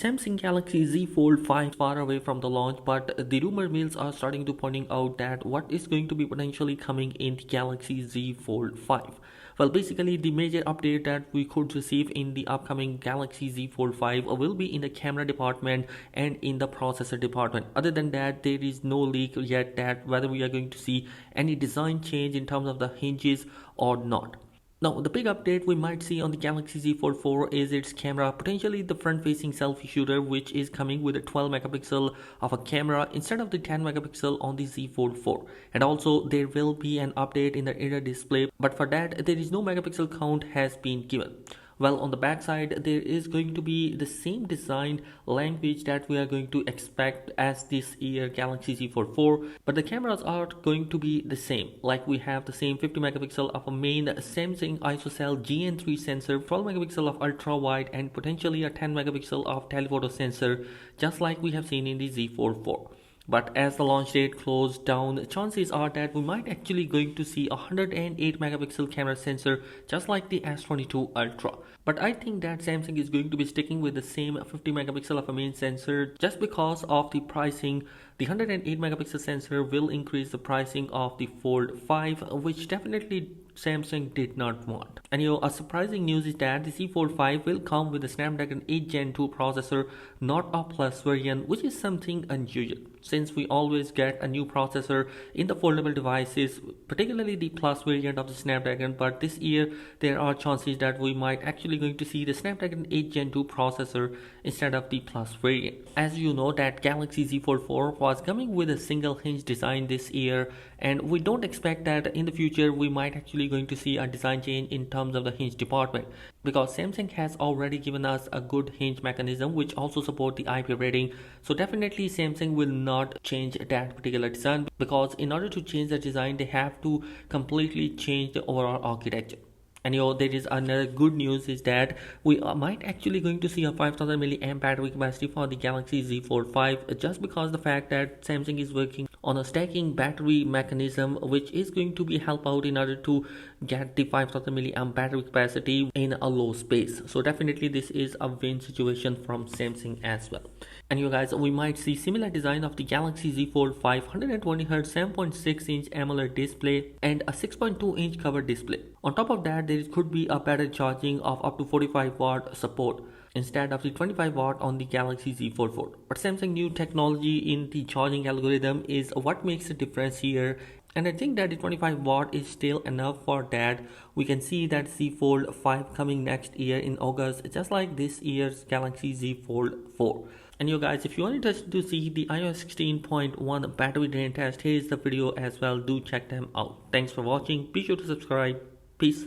Samsung Galaxy Z Fold 5 far away from the launch, but the rumor mills are starting to pointing out that what is going to be potentially coming in the Galaxy Z Fold 5. Well, basically the major update that we could receive in the upcoming Galaxy Z Fold 5 will be in the camera department and in the processor department. Other than that, there is no leak yet that whether we are going to see any design change in terms of the hinges or not. Now, the big update we might see on the Galaxy Z Fold 4 is its camera, potentially the front-facing selfie shooter, which is coming with a 12 megapixel of a camera instead of the 10 megapixel on the Z Fold 4. And also, there will be an update in the rear display, but for that, there is no megapixel count has been given. Well, on the back side, there is going to be the same design language that we are going to expect as this year Galaxy Z Fold 4, but the cameras are going to be the same. Like we have the same 50 megapixel of a main Samsung ISOCELL GN3 sensor, 12 megapixel of ultra wide, and potentially a 10 megapixel of telephoto sensor, just like we have seen in the Z Fold 4. But as the launch date closed down, chances are that we might actually going to see a 108 megapixel camera sensor just like the S22 Ultra. But I think that Samsung is going to be sticking with the same 50 megapixel of a main sensor just because of the pricing. The 108 megapixel sensor will increase the pricing of the Fold 5, which definitely Samsung did not want. And a surprising news is that the Z Fold 5 will come with the Snapdragon 8 Gen 2 processor, not a Plus variant, which is something unusual since we always get a new processor in the foldable devices, particularly the Plus variant of the Snapdragon. But this year there are chances that we might actually going to see the Snapdragon 8 Gen 2 processor instead of the Plus variant. As you know that Galaxy Z Fold 4 was coming with a single hinge design this year, and we don't expect that in the future we might actually going to see a design change in terms of the hinge department, because Samsung has already given us a good hinge mechanism which also support the IP rating. So definitely Samsung will not change that particular design, because in order to change the design they have to completely change the overall architecture. And there is another good news is that we might actually going to see a 5000 milliamp battery capacity for the Galaxy Z Fold 5, just because the fact that Samsung is working on a stacking battery mechanism which is going to be help out in order to get the 5000 milliamp battery capacity in a low space. So definitely this is a win situation from Samsung as well. And you guys, we might see similar design of the Galaxy Z Fold 5 120Hz 7.6 inch AMOLED display and a 6.2 inch cover display. On top of that, there could be a better charging of up to 45 watt support instead of the 25 watt on the Galaxy Z Fold 4. But Samsung new technology in the charging algorithm is what makes the difference here, and I think that the 25 watt is still enough for that. We can see that Z Fold 5 coming next year in August, just like this year's Galaxy Z Fold 4. And you guys, if you are interested to see the iOS 16.1 battery drain test, here is the video as well. Do check them out. Thanks for watching. Be sure to subscribe. Peace.